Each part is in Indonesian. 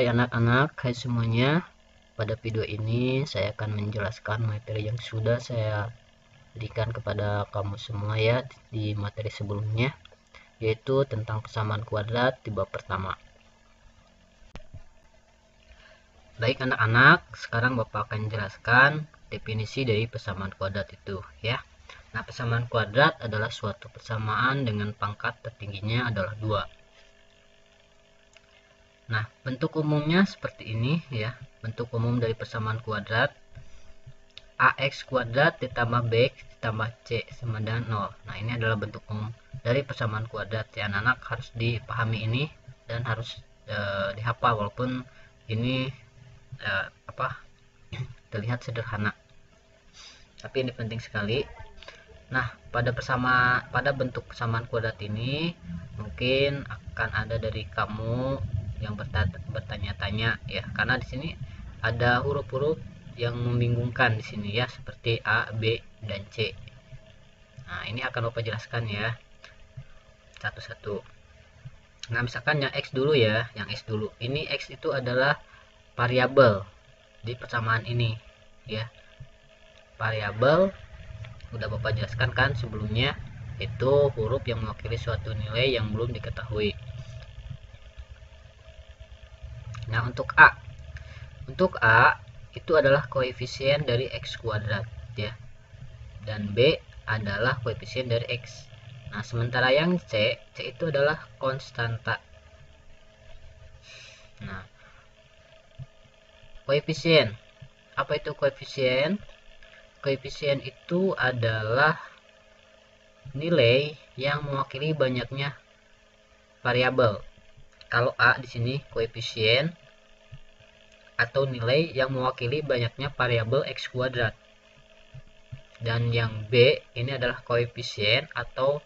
Hai anak-anak, hai semuanya. Pada video ini saya akan menjelaskan materi yang sudah saya berikan kepada kamu semua ya di materi sebelumnya, yaitu tentang persamaan kuadrat di bab pertama. Baik anak-anak, sekarang Bapak akan jelaskan definisi dari persamaan kuadrat itu ya. Nah, persamaan kuadrat adalah suatu persamaan dengan pangkat tertingginya adalah 2. Nah, bentuk umumnya seperti ini ya. Bentuk umum dari persamaan kuadrat AX kuadrat ditambah BX ditambah C sama dengan 0. Nah, ini adalah bentuk umum dari persamaan kuadrat ya. Anak-anak harus dipahami ini dan harus dihafal walaupun ini terlihat sederhana. Tapi ini penting sekali. Nah, pada bentuk persamaan kuadrat ini mungkin akan ada dari kamu yang bertanya-tanya ya, karena di sini ada huruf-huruf yang membingungkan di sini ya, seperti A, B, dan C. Nah, ini akan Bapak jelaskan ya satu-satu. Nah, misalkan yang X dulu ya, yang X dulu. Ini X itu adalah variabel di persamaan ini ya. Variabel udah Bapak jelaskan kan sebelumnya, itu huruf yang mewakili suatu nilai yang belum diketahui. Nah, untuk A itu adalah koefisien dari X kuadrat ya, dan B adalah koefisien dari X. Nah, sementara yang C itu adalah konstanta. Nah, koefisien, apa itu koefisien? Koefisien itu adalah nilai yang mewakili banyaknya variabel. Kalau A di sini koefisien atau nilai yang mewakili banyaknya variabel X kuadrat. Dan yang B ini adalah koefisien atau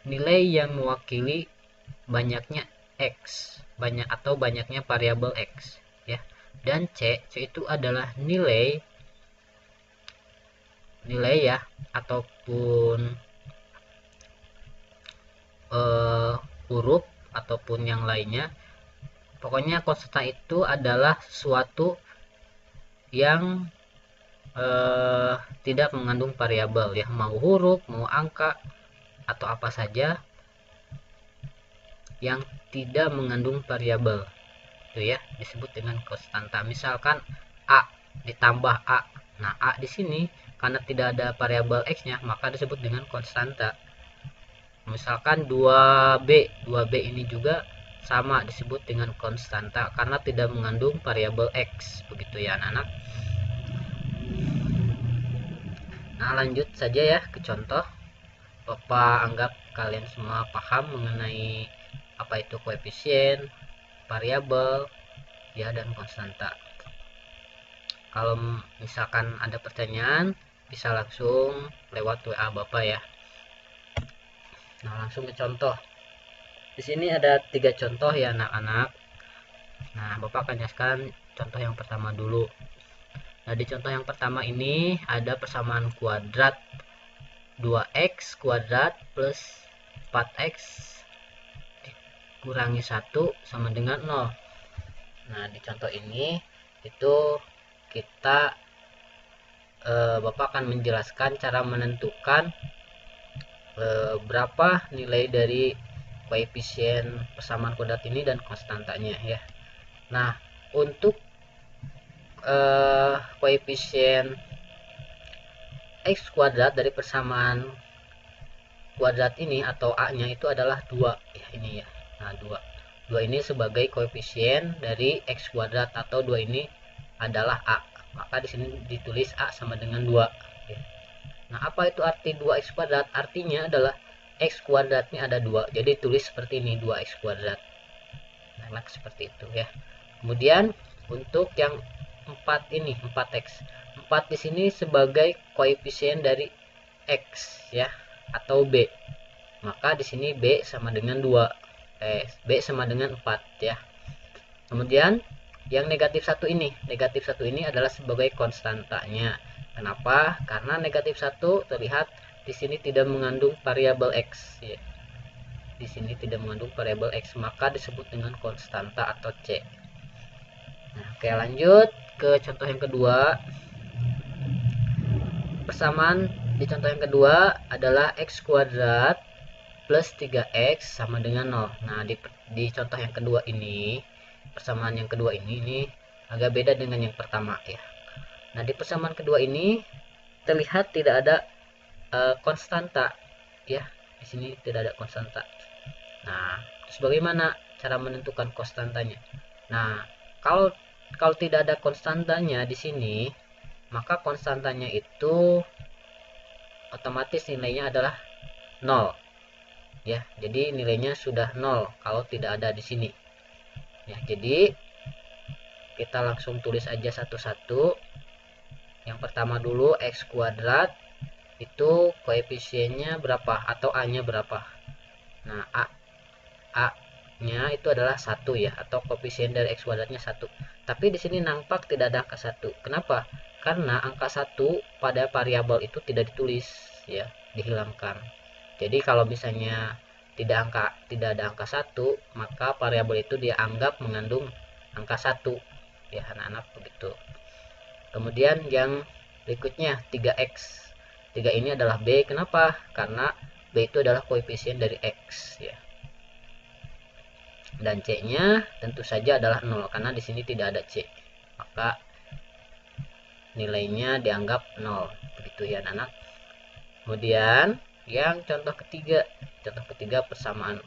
nilai yang mewakili banyaknya X, banyaknya variabel X ya. Dan C itu adalah nilai ya ataupun huruf ataupun yang lainnya. Pokoknya konstanta itu adalah sesuatu yang tidak mengandung variabel ya, mau huruf, mau angka, atau apa saja yang tidak mengandung variabel itu ya disebut dengan konstanta. Misalkan A ditambah A. Nah, A di sini karena tidak ada variabel X-nya maka disebut dengan konstanta. Misalkan 2B ini juga sama disebut dengan konstanta karena tidak mengandung variabel X, begitu ya anak-anak. Nah, lanjut saja ya ke contoh. Bapak anggap kalian semua paham mengenai apa itu koefisien, variabel ya, dan konstanta. Kalau misalkan ada pertanyaan bisa langsung lewat WA Bapak ya. Nah, langsung ke contoh. Di sini ada 3 contoh ya anak-anak. Nah, Bapak akan jelaskan contoh yang pertama dulu. Nah, di contoh yang pertama ini ada persamaan kuadrat 2x kuadrat plus 4x dikurangi 1 sama dengan 0. Nah, di contoh ini itu kita Bapak akan menjelaskan cara menentukan berapa nilai dari koefisien persamaan kuadrat ini dan konstantanya ya. Nah, untuk koefisien X kuadrat dari persamaan kuadrat ini atau A nya itu adalah 2 ya, ini ya. Nah, 2 ini sebagai koefisien dari X kuadrat atau 2 ini adalah A, maka di sini ditulis A sama dengan 2 ya. Nah, apa itu arti 2x kuadrat? Artinya adalah X kuadratnya ada 2, jadi tulis seperti ini 2x kuadrat. Nah, seperti itu ya. Kemudian untuk yang 4 ini 4x, 4 di sini sebagai koefisien dari X ya atau B, maka di sini B sama dengan 2, B sama dengan 4 ya. Kemudian yang negatif 1 ini adalah sebagai konstantanya. Kenapa? Karena negatif 1 terlihat di sini tidak mengandung variabel X ya. Di sini tidak mengandung variabel X, maka disebut dengan konstanta atau C. Nah, oke, lanjut ke contoh yang kedua. Persamaan di contoh yang kedua adalah x kuadrat plus 3x sama dengan 0. Nah, di contoh yang kedua ini, persamaan yang kedua ini agak beda dengan yang pertama ya. Nah, di persamaan kedua ini terlihat tidak ada konstanta ya. Di sini tidak ada konstanta. Nah, terus bagaimana cara menentukan konstantanya? Nah, kalau kalau tidak ada konstantanya di sini, maka konstantanya itu otomatis nilainya adalah 0 ya. Jadi nilainya sudah 0 kalau tidak ada di sini ya. Jadi kita langsung tulis aja satu-satu. Yang pertama dulu x kuadrat itu koefisiennya berapa atau a nya berapa. Nah, a nya itu adalah 1 ya, atau koefisien dari x kuadratnya 1. Tapi di sini nampak tidak ada angka 1. Kenapa? Karena angka 1 pada variabel itu tidak ditulis ya, dihilangkan. Jadi kalau misalnya tidak ada angka 1, maka variabel itu dianggap mengandung angka 1 ya, anak-anak, begitu. Kemudian yang berikutnya 3x. 3 ini adalah b. Kenapa? Karena b itu adalah koefisien dari x ya. Dan c-nya tentu saja adalah 0 karena di sini tidak ada c. Maka nilainya dianggap 0. Begitu ya, anak-anak. Kemudian yang contoh ketiga. Contoh ketiga persamaan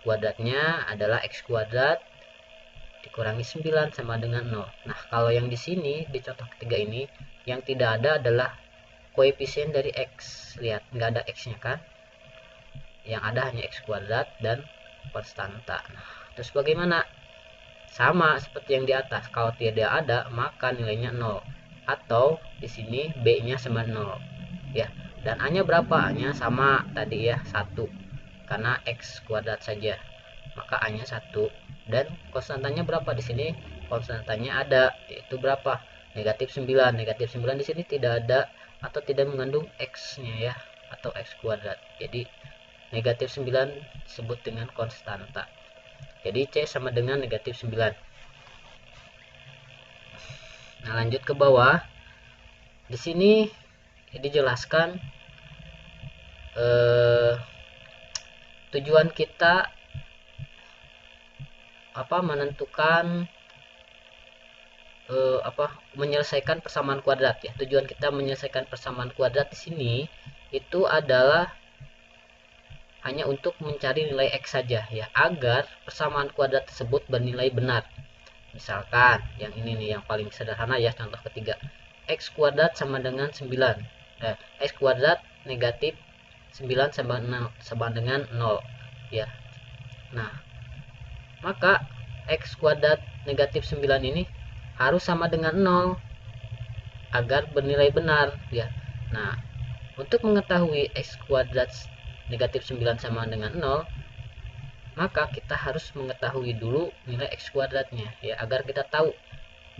kuadratnya adalah x kuadrat dikurangi 9 sama dengan 0. Nah, kalau yang di sini di contoh ketiga ini yang tidak ada adalah koefisien dari x. Lihat, nggak ada x-nya kan? Yang ada hanya x kuadrat dan konstanta. Nah, terus bagaimana? Sama seperti yang di atas. Kalau tidak ada, maka nilainya 0. Atau di sini b-nya sama 0. Ya. Dan a-nya berapa? A-nya sama tadi ya, 1. Karena x kuadrat saja. Maka a-nya 1. Dan konstantanya berapa di sini? Konstantanya ada, yaitu berapa? Negatif 9. Negatif 9 di sini tidak ada atau tidak mengandung x-nya ya, atau x kuadrat. Jadi negatif 9 disebut dengan konstanta. Jadi C sama dengan negatif 9. Nah, lanjut ke bawah. Di sini dijelaskan tujuan kita menentukan menyelesaikan persamaan kuadrat ya. Tujuan kita menyelesaikan persamaan kuadrat di sini itu adalah hanya untuk mencari nilai x saja ya, agar persamaan kuadrat tersebut bernilai benar. Misalkan yang ini nih yang paling sederhana ya, contoh ketiga. X kuadrat sama dengan 9. X kuadrat negatif 9 sama dengan 0 ya. Nah, maka x kuadrat negatif 9 ini harus sama dengan 0 agar bernilai benar ya. Nah, untuk mengetahui x kuadrat negatif 9 sama dengan 0, maka kita harus mengetahui dulu nilai x kuadratnya ya, agar kita tahu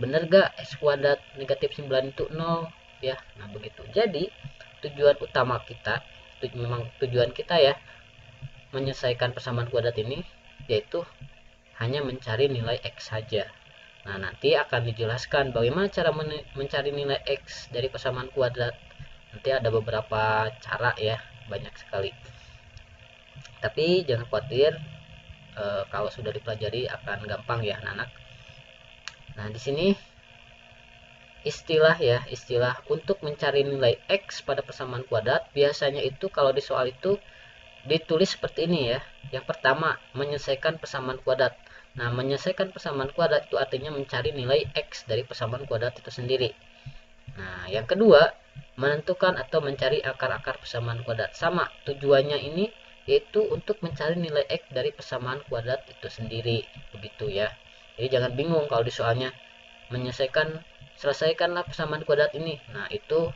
benar gak x kuadrat negatif 9 itu 0 ya. Nah, begitu. Jadi tujuan utama kita, memang tujuan kita ya menyelesaikan persamaan kuadrat ini yaitu hanya mencari nilai x saja. Nah, nanti akan dijelaskan bagaimana cara mencari nilai x dari persamaan kuadrat. Nanti ada beberapa cara ya, banyak sekali. Tapi jangan khawatir, kalau sudah dipelajari akan gampang ya, anak-anak. Nah, di sini istilah untuk mencari nilai x pada persamaan kuadrat biasanya itu kalau di soal itu ditulis seperti ini ya. Yang pertama, menyelesaikan persamaan kuadrat. Nah, menyelesaikan persamaan kuadrat itu artinya mencari nilai x dari persamaan kuadrat itu sendiri. Nah, yang kedua, menentukan atau mencari akar-akar persamaan kuadrat. Sama, tujuannya ini yaitu untuk mencari nilai x dari persamaan kuadrat itu sendiri. Begitu ya. Jadi jangan bingung kalau di soalnya selesaikanlah persamaan kuadrat ini. Nah, itu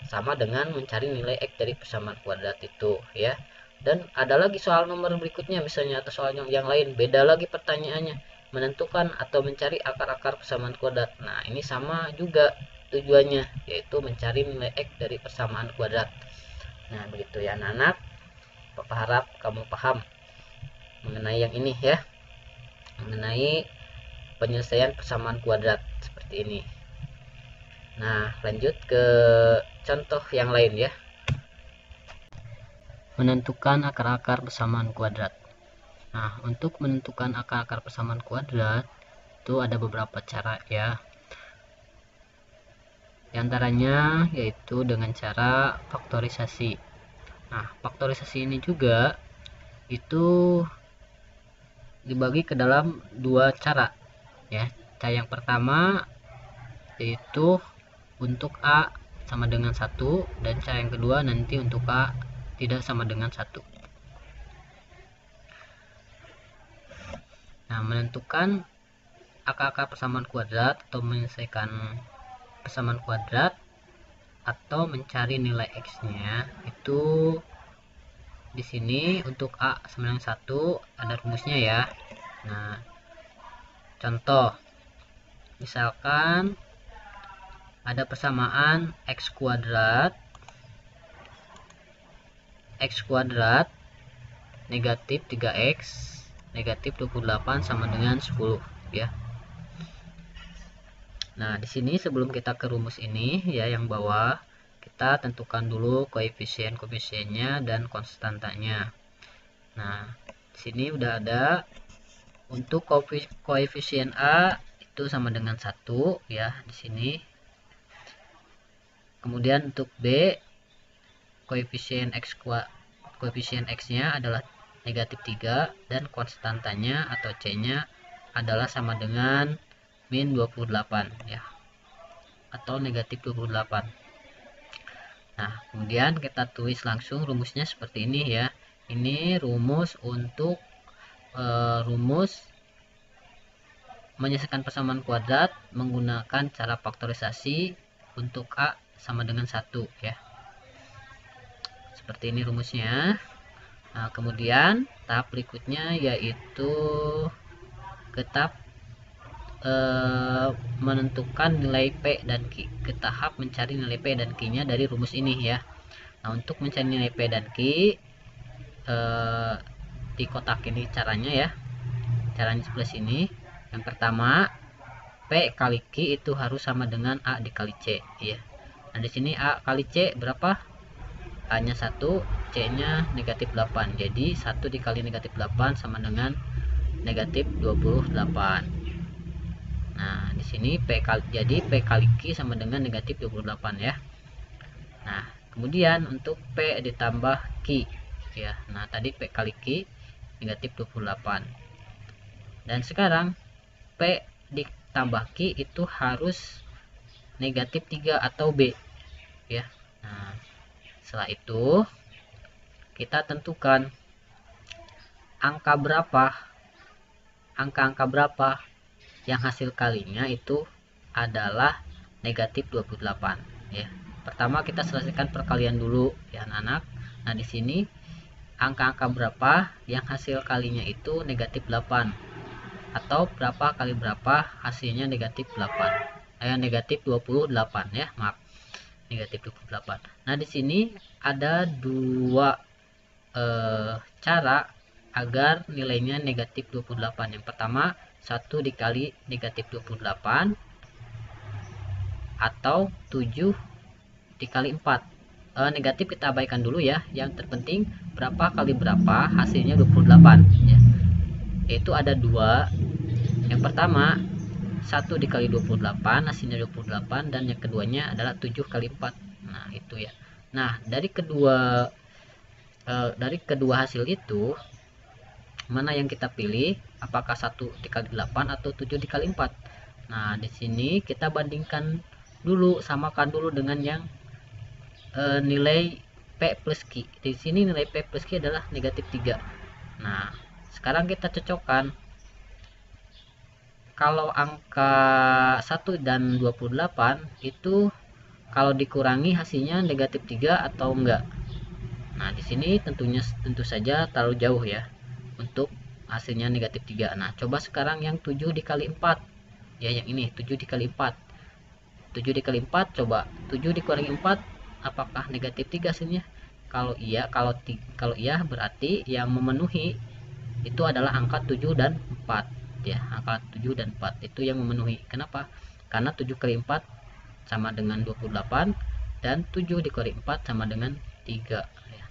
sama dengan mencari nilai x dari persamaan kuadrat itu ya. Dan ada lagi soal nomor berikutnya misalnya, atau soal yang lain beda lagi pertanyaannya, menentukan atau mencari akar-akar persamaan kuadrat. Nah, ini sama juga tujuannya, yaitu mencari nilai x dari persamaan kuadrat. Nah, begitu ya anak-anak. Bapak harap kamu paham mengenai yang ini ya, mengenai penyelesaian persamaan kuadrat seperti ini. Nah, lanjut ke contoh yang lain ya. Menentukan akar-akar persamaan kuadrat. Nah, untuk menentukan akar-akar persamaan kuadrat itu ada beberapa cara ya. Di antaranya yaitu dengan cara faktorisasi. Nah, faktorisasi ini juga itu dibagi ke dalam dua cara ya. Cara yang pertama yaitu untuk A sama dengan 1, dan cara yang kedua nanti untuk A tidak sama dengan 1. Nah, menentukan akar-akar persamaan kuadrat atau menyelesaikan persamaan kuadrat atau mencari nilai X-nya itu di sini untuk A sama dengan 1 ada rumusnya ya. Nah, contoh misalkan ada persamaan X kuadrat negatif 3X negatif 28 sama dengan 10 ya. Nah, di sini sebelum kita ke rumus ini ya yang bawah, kita tentukan dulu koefisien-koefisiennya dan konstantanya. Nah, di sini udah ada untuk koefisien A itu sama dengan 1 ya di sini. Kemudian untuk B koefisien X-nya adalah negatif 3 dan konstantanya atau C-nya adalah sama dengan min 28 ya, atau negatif 28. Nah, kemudian kita tulis langsung rumusnya seperti ini ya. Ini rumus untuk rumus menyelesaikan persamaan kuadrat menggunakan cara faktorisasi untuk A sama dengan 1 ya. Seperti ini rumusnya. Nah, kemudian tahap berikutnya yaitu ke tahap menentukan nilai P dan Q, ke tahap mencari nilai P dan Q nya dari rumus ini ya. Nah, untuk mencari nilai P dan Q di kotak ini caranya ya, caranya sebelah sini. Yang pertama, P kali Q itu harus sama dengan A dikali C ya. Nah, di sini A kali C berapa? A nya 1, C nya negatif 8, jadi 1 dikali negatif 8 sama dengan negatif 28. Nah, di sini jadi P kali Q sama dengan negatif 28 ya. Nah, kemudian untuk P ditambah Q ya. Nah, tadi P kali Q negatif 28. Dan sekarang P ditambah Q itu harus negatif 3 atau B ya. Nah, setelah itu kita tentukan angka berapa yang hasil kalinya itu adalah negatif 28 ya. Pertama kita selesaikan perkalian dulu ya anak-anak. Nah, di sini angka-angka berapa yang hasil kalinya itu negatif 8, atau berapa kali berapa hasilnya negatif 8, negatif 28 ya, maaf, negatif 28. Nah, di sini ada dua cara agar nilainya negatif 28. Yang pertama 1 dikali negatif 28 atau 7 dikali 4. Negatif kita abaikan dulu ya. Yang terpenting berapa kali berapa hasilnya 28 ya. Yaitu ada dua. Yang pertama 1 dikali 28 hasilnya 28, dan yang keduanya adalah 7 kali 4. Nah, itu ya. Nah, dari kedua hasil itu mana yang kita pilih, apakah 1 dikali 8 atau 7 dikali 4. Nah, di sini kita bandingkan dulu, samakan dulu dengan yang nilai P plus Q. Di sini nilai P plus Q adalah negatif 3. Nah, sekarang kita cocokkan. Kalau angka 1 dan 28 itu kalau dikurangi hasilnya negatif 3 atau enggak. Nah, di sini tentu saja terlalu jauh ya untuk hasilnya negatif 3. Nah, coba sekarang yang 7 dikali 4 ya, yang ini 7 dikali 4. 7 dikali 4, coba 7 dikurangi 4, apakah negatif 3 hasilnya? Kalau iya berarti yang memenuhi itu adalah angka 7 dan 4. ya, angka 7 dan 4 itu yang memenuhi. Kenapa? Karena 7 kali 4 sama dengan 28 dan 7 dikali 4 sama dengan 3 ya.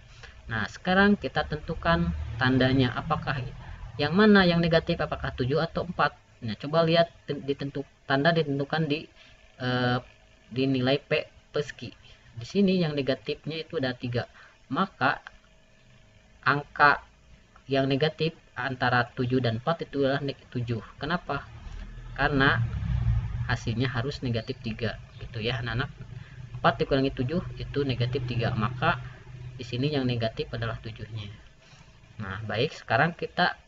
Nah, sekarang kita tentukan tandanya, apakah yang mana yang negatif, apakah 7 atau 4. Nah, coba lihat tanda ditentukan di nilai P plus Q. Di sini yang negatifnya itu ada 3. Maka angka yang negatif antara 7 dan 4 itu adalah 7. Kenapa? Karena hasilnya harus negatif 3 gitu ya anak-anak. 4 dikurangi 7 itu negatif 3, maka di sini yang negatif adalah 7-nya. Nah, baik, sekarang kita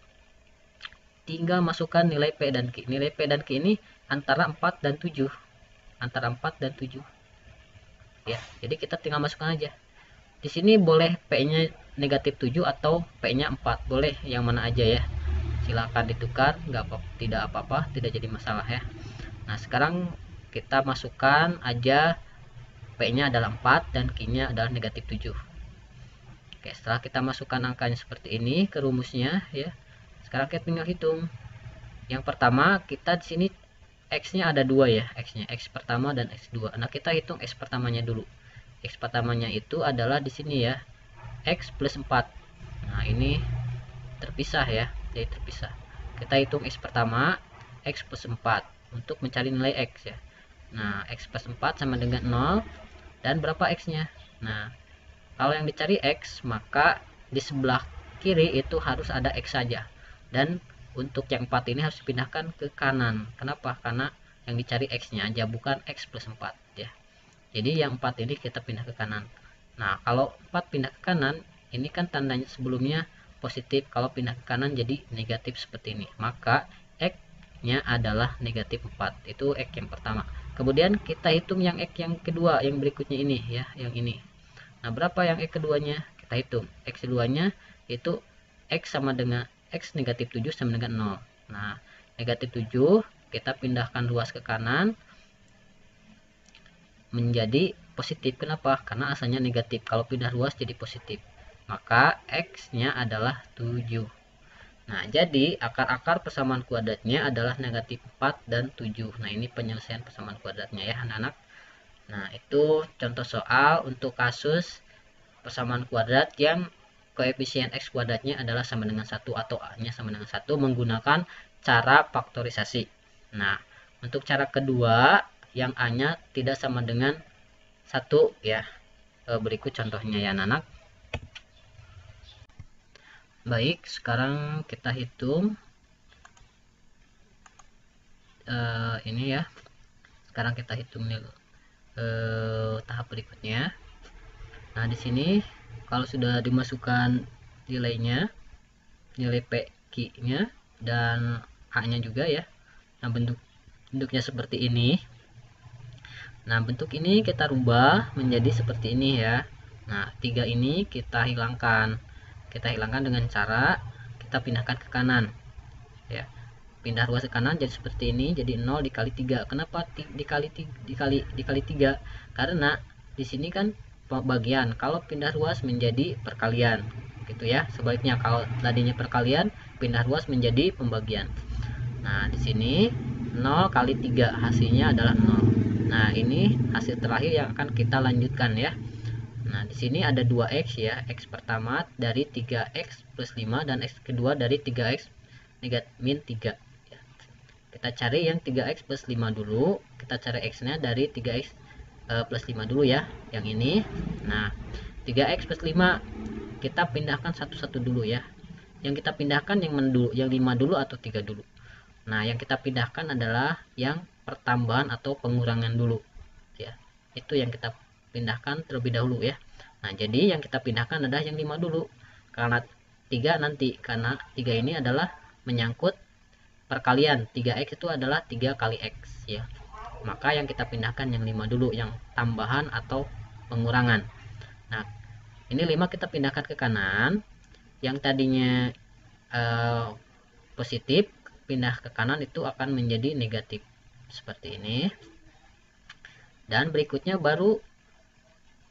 tinggal masukkan nilai P dan Q. Nilai P dan Q ini antara 4 dan 7. Antara 4 dan 7. Ya, jadi kita tinggal masukkan aja. Di sini boleh P-nya negatif 7 atau P-nya 4. Boleh yang mana aja ya. Silakan ditukar, tidak apa-apa, tidak jadi masalah ya. Nah, sekarang kita masukkan aja P-nya adalah 4 dan Q-nya adalah negatif 7. Oke, setelah kita masukkan angkanya seperti ini ke rumusnya ya. Sekarang kita tinggal hitung. Yang pertama, kita di sini X-nya ada 2 ya, X-nya, X pertama dan X2. Nah, kita hitung X pertamanya dulu. X pertamanya itu adalah di sini ya, X plus 4. Nah, ini terpisah ya, jadi terpisah. Kita hitung X pertama, X plus 4 untuk mencari nilai X ya. Nah, X plus 4 sama dengan 0 dan berapa X-nya? Nah, kalau yang dicari X, maka di sebelah kiri itu harus ada X saja. Dan untuk yang 4 ini harus dipindahkan ke kanan. Kenapa? Karena yang dicari X-nya aja, bukan X plus 4 ya. Jadi yang 4 ini kita pindah ke kanan. Nah, kalau 4 pindah ke kanan, ini kan tandanya sebelumnya positif. Kalau pindah ke kanan jadi negatif seperti ini. Maka X-nya adalah negatif 4. Itu X yang pertama. Kemudian kita hitung yang X yang kedua, yang berikutnya ini ya, yang ini. Nah, berapa yang X keduanya? Kita hitung. X keduanya itu X sama dengan X negatif 7 sama dengan 0. Nah, negatif 7 kita pindahkan luas ke kanan menjadi positif. Kenapa? Karena asalnya negatif. Kalau pindah luas jadi positif. Maka X-nya adalah 7. Nah, jadi akar-akar persamaan kuadratnya adalah negatif 4 dan 7. Nah, ini penyelesaian persamaan kuadratnya ya anak-anak. Nah, itu contoh soal untuk kasus persamaan kuadrat yang koefisien X kuadratnya adalah sama dengan 1 atau A-nya sama dengan 1 menggunakan cara faktorisasi. Nah, untuk cara kedua yang A-nya tidak sama dengan 1 ya. Berikut contohnya ya anak-anak. Baik, sekarang kita hitung ini ya. Sekarang kita hitung tahap berikutnya. Nah, di sini kalau sudah dimasukkan nilainya, nilai P, Q-nya dan A-nya juga ya. Nah, bentuknya seperti ini. Nah, bentuk ini kita rubah menjadi seperti ini ya. Nah, 3 ini kita hilangkan. Kita hilangkan dengan cara kita pindahkan ke kanan. Ya. Pindah ruas ke kanan jadi seperti ini, jadi 0 dikali 3. Kenapa dikali 3? Karena di sini kan bagian, kalau pindah ruas menjadi perkalian gitu ya. Sebaliknya kalau tadinya perkalian, pindah ruas menjadi pembagian. Nah, di sini 0 kali 3 hasilnya adalah 0. Nah, ini hasil terakhir yang akan kita lanjutkan ya. Nah, di sini ada 2x ya, x pertama dari 3x plus 5 dan x kedua dari 3x min 3 ya. Kita cari yang 3x plus 5 dulu. Kita cari x-nya dari 3x plus 5 dulu ya, yang ini. Nah, 3x plus 5 kita pindahkan satu-satu dulu ya. Yang kita pindahkan yang 5 dulu atau 3 dulu. Nah, yang kita pindahkan adalah yang pertambahan atau pengurangan dulu ya. Itu yang kita pindahkan terlebih dahulu ya. Nah, jadi yang kita pindahkan adalah yang 5 dulu. Karena 3 nanti, karena 3 ini adalah menyangkut perkalian. 3x itu adalah 3 kali x ya. Maka yang kita pindahkan yang 5 dulu, yang tambahan atau pengurangan. Nah, ini 5 kita pindahkan ke kanan. Yang tadinya positif pindah ke kanan itu akan menjadi negatif seperti ini. Dan berikutnya baru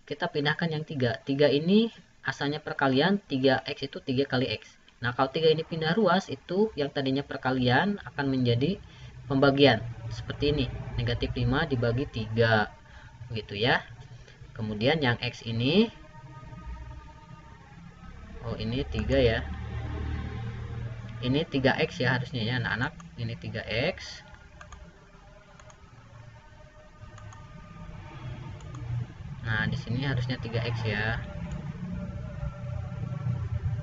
kita pindahkan yang 3. 3 ini asalnya perkalian, 3x itu 3 kali x. Nah, kalau 3 ini pindah ruas, itu yang tadinya perkalian akan menjadi pembagian. Seperti ini, negatif 5 dibagi 3. Begitu ya. Kemudian yang X ini, oh ini 3 ya. Ini 3X ya harusnya ya anak-anak. Ini 3X. Nah, di sini harusnya 3X ya.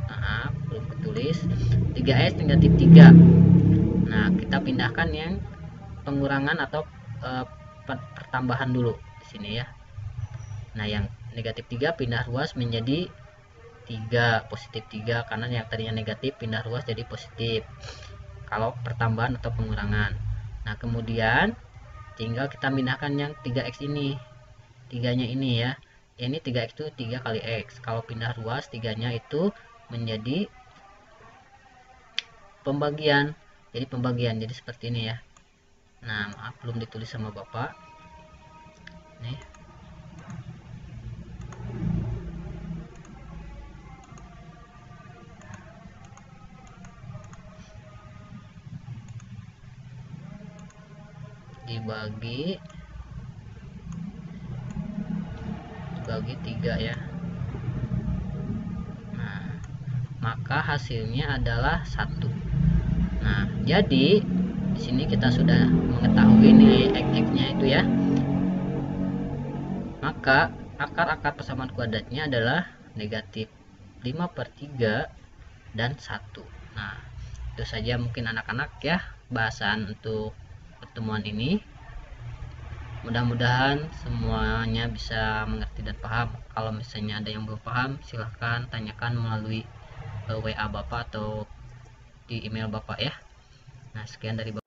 Maaf, belum ketulis. 3X negatif 3. Nah, kita pindahkan yang pengurangan atau pertambahan dulu di sini ya. Nah, yang negatif 3 pindah ruas menjadi 3, positif 3, karena yang tadinya negatif pindah ruas jadi positif kalau pertambahan atau pengurangan. Nah, kemudian tinggal kita pindahkan yang 3X ini, 3-nya ini ya. Ini 3X itu 3 kali X. Kalau pindah ruas 3-nya itu menjadi pembagian. Jadi pembagian, jadi seperti ini ya. Nah, maaf belum ditulis sama Bapak. Nih. Dibagi 3 ya. Nah, maka hasilnya adalah 1. Nah, jadi di sini kita sudah mengetahui nilai x-nya itu ya. Maka akar-akar persamaan kuadratnya adalah negatif 5/3 dan 1. Nah, itu saja mungkin anak-anak ya bahasan untuk pertemuan ini. Mudah-mudahan semuanya bisa mengerti dan paham. Kalau misalnya ada yang belum paham, silahkan tanyakan melalui WA Bapak atau di email Bapak ya. Nah, sekian dari Bapak.